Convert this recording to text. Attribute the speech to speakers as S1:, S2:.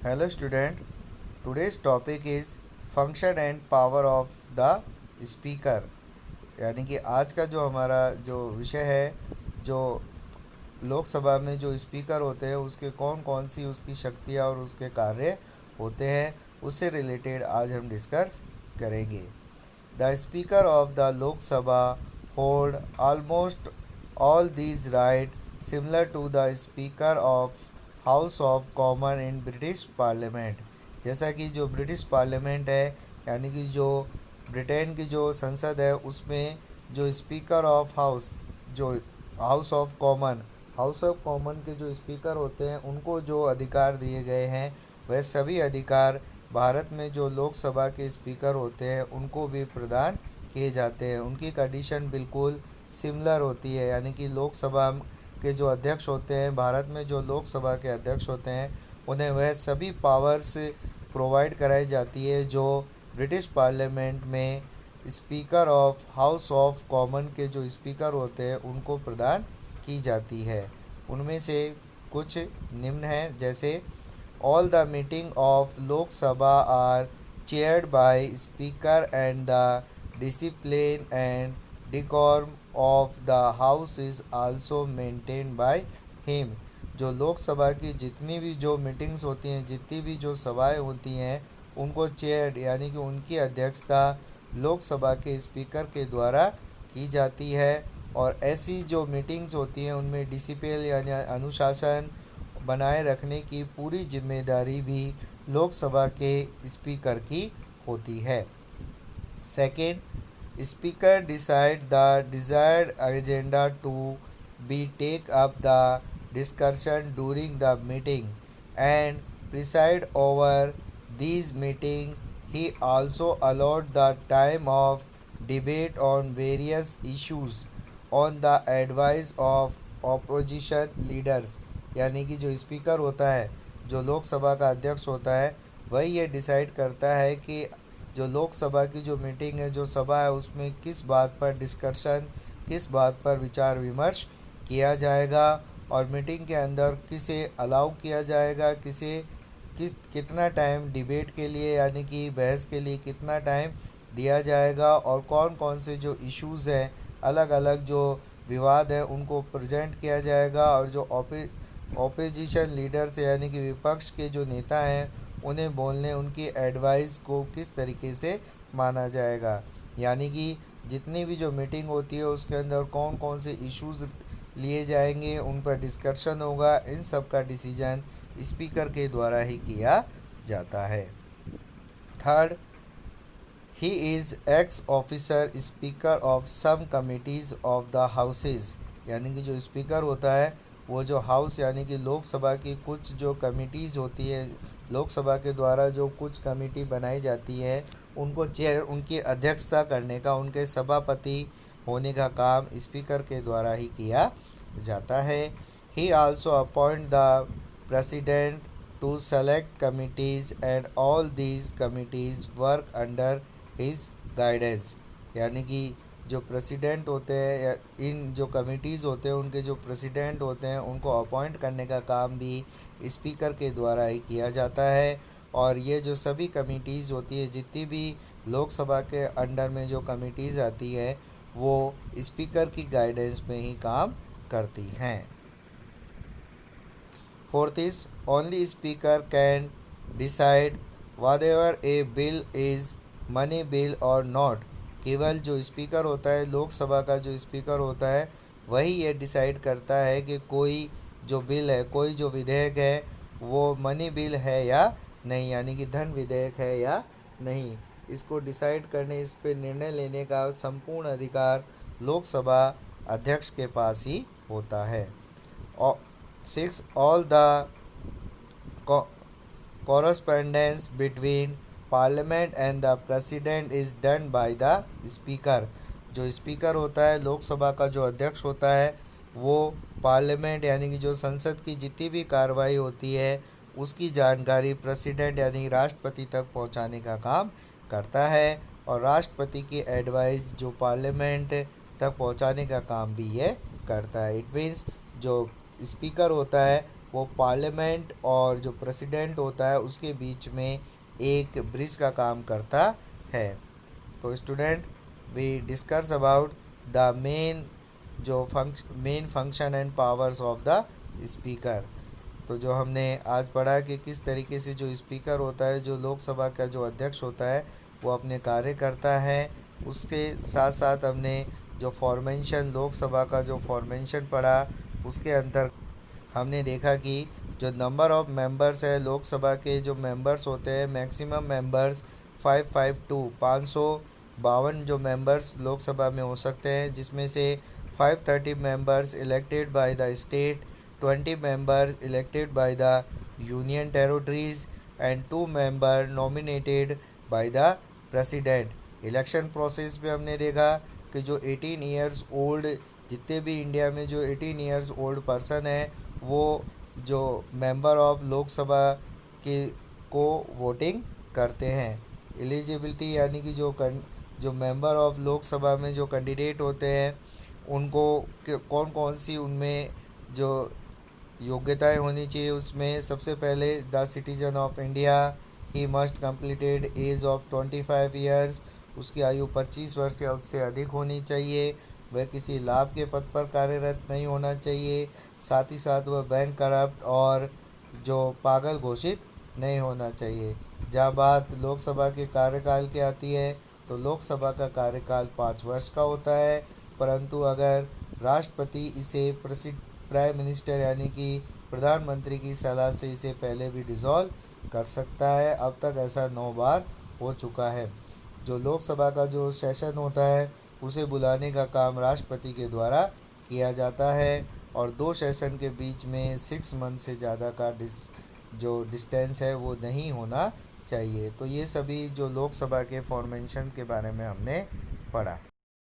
S1: Hello student, today's topic is function and power of the speaker। यानी कि आज का जो हमारा जो विषय है, जो लोकसभा में जो स्पीकर होते हैं उसके कौन कौन सी उसकी शक्तियाँ और उसके कार्य होते हैं, उससे रिलेटेड आज हम डिस्कस करेंगे। The speaker of the Lok Sabha hold almost all these right similar to the speaker of house of common in British parliament. जैसा कि जो ब्रिटिश पार्लियामेंट है, यानी कि जो ब्रिटेन की जो संसद है, उसमें जो स्पीकर ऑफ हाउस, जो हाउस ऑफ कॉमन के जो स्पीकर होते हैं उनको जो अधिकार दिए गए हैं, वह सभी अधिकार भारत में जो लोकसभा के स्पीकर होते हैं उनको भी प्रदान किए जाते हैं। उनकी कंडीशन बिल्कुल सिमिलर होती है, यानी कि लोकसभा के जो अध्यक्ष होते हैं, भारत में जो लोकसभा के अध्यक्ष होते हैं, उन्हें वह सभी पावर्स प्रोवाइड कराई जाती है जो ब्रिटिश पार्लियामेंट में speaker of house of common के जो स्पीकर होते हैं उनको प्रदान की जाती है। उनमें से कुछ निम्न हैं, जैसे all the meeting of Lok Sabha are chaired by speaker and the discipline and decorum of the house is also maintain by him. जो लोकसभा की जितनी भी जो मीटिंग्स होती हैं, जितनी भी जो सभाएं होती हैं, उनको चेयर यानी कि उनकी अध्यक्षता लोकसभा के स्पीकर के द्वारा की जाती है। और ऐसी जो मीटिंग्स होती हैं उनमें डिसिप्लिन यानी अनुशासन बनाए रखने की पूरी जिम्मेदारी भी लोकसभा के स्पीकर की होती है। Second, Speaker decide the desired agenda to be take up the discussion during the meeting and preside over these meeting. He also allowed the time of debate on various issues on the advice of opposition leaders। यानी कि जो speaker होता है, जो लोकसभा का अध्यक्ष होता है, वही ये डिसाइड करता है कि जो लोकसभा की जो मीटिंग है, जो सभा है, उसमें किस बात पर डिस्कशन, किस बात पर विचार विमर्श किया जाएगा और मीटिंग के अंदर किसे अलाउ किया जाएगा, कितना टाइम डिबेट के लिए यानी कि बहस के लिए कितना टाइम दिया जाएगा और कौन कौन से जो इश्यूज़ हैं, अलग अलग जो विवाद है, उनको प्रेजेंट किया जाएगा और जो ऑपोजिशन लीडर्स यानी कि विपक्ष के जो नेता हैं, उन्हें बोलने, उनकी एडवाइस को किस तरीके से माना जाएगा। यानी कि जितनी भी जो मीटिंग होती है उसके अंदर कौन कौन से इश्यूज़ लिए जाएंगे, उन पर डिस्कशन होगा, इन सब का डिसीजन स्पीकर के द्वारा ही किया जाता है। Third, he is ex officer speaker of some committees of the houses. यानी कि जो स्पीकर होता है वो जो हाउस यानी कि लोकसभा की कुछ जो कमिटीज़ होती है, लोकसभा के द्वारा जो कुछ कमेटी बनाई जाती है, उनको चेयर, उनकी अध्यक्षता करने का, उनके सभापति होने का काम स्पीकर के द्वारा ही किया जाता है। He also appoint the president to select committees and all these committees work under his guidance. यानी कि जो प्रेसिडेंट होते हैं या इन जो कमिटीज़ होते हैं, उनके जो प्रेसिडेंट होते हैं, उनको अपॉइंट करने का काम भी स्पीकर के द्वारा ही किया जाता है। और ये जो सभी कमिटीज़ होती है, जितनी भी लोकसभा के अंडर में जो कमिटीज़ आती है, वो स्पीकर की गाइडेंस में ही काम करती हैं। Fourth is only speaker can decide whatever A bill is money bill और नॉट। केवल जो स्पीकर होता है, लोकसभा का जो स्पीकर होता है, वही ये डिसाइड करता है कि कोई जो बिल है, कोई जो विधेयक है, वो मनी बिल है या नहीं, यानी कि धन विधेयक है या नहीं। इसको डिसाइड करने, इस पे निर्णय लेने का संपूर्ण अधिकार लोकसभा अध्यक्ष के पास ही होता है। और six, all the correspondence between parliament and the president is done by the speaker. जो स्पीकर होता है, लोकसभा का जो अध्यक्ष होता है, वो पार्लियामेंट यानी कि जो संसद की जितनी भी कार्रवाई होती है उसकी जानकारी प्रेसिडेंट यानी राष्ट्रपति तक पहुंचाने का काम करता है और राष्ट्रपति की एडवाइस जो पार्लियामेंट तक पहुंचाने का काम भी ये करता है। इट मीन्स जो स्पीकर होता है वो पार्लियामेंट और जो प्रेसिडेंट होता है उसके बीच में एक ब्रिज का काम करता है। तो student, we discuss about the main function and powers of the speaker. तो जो हमने आज पढ़ा कि किस तरीके से जो स्पीकर होता है, जो लोकसभा का जो अध्यक्ष होता है, वो अपने कार्य करता है। उसके साथ साथ हमने जो फॉर्मेशन, लोकसभा का जो फॉर्मेशन पढ़ा, उसके अंदर हमने देखा कि जो नंबर ऑफ मेंबर्स है लोकसभा के, जो मेंबर्स होते हैं, मैक्सिमम मेंबर्स 552 552 जो मेंबर्स लोकसभा में हो सकते हैं, जिसमें से 530 members elected by the state, 20 members elected by the union territories and 2 member nominated by the president. Election process में हमने देखा कि जो 18 ईयर्स ओल्ड, जितने भी इंडिया में जो 18 ईयर्स ओल्ड पर्सन है, वो जो मेंबर ऑफ लोकसभा के को वोटिंग करते हैं। एलिजिबिलिटी यानी कि जो मेंबर ऑफ लोकसभा में जो कैंडिडेट होते हैं, उनको कौन कौन सी उनमें जो योग्यताएं होनी चाहिए, उसमें सबसे पहले the citizen of India, he must completed age of 25 years, उसकी आयु 25 वर्ष या उससे अधिक होनी चाहिए। वह किसी लाभ के पद पर कार्यरत नहीं होना चाहिए। साथ ही साथ वह बैंक करप्ट और जो पागल घोषित नहीं होना चाहिए। जहाँ बात लोकसभा के कार्यकाल की आती है, तो लोकसभा का कार्यकाल 5 वर्ष का होता है, परंतु अगर राष्ट्रपति इसे प्राइम मिनिस्टर यानी कि प्रधानमंत्री की सलाह से इसे पहले भी डिसॉल्व कर सकता है। अब तक ऐसा 9 बार हो चुका है। जो लोकसभा का जो सेशन होता है, उसे बुलाने का काम राष्ट्रपति के द्वारा किया जाता है, और 2 सेशन के बीच में 6 मंथ से ज़्यादा का जो डिस्टेंस है वो नहीं होना चाहिए। तो ये सभी जो लोकसभा के फॉर्मेशन के बारे में हमने पढ़ा।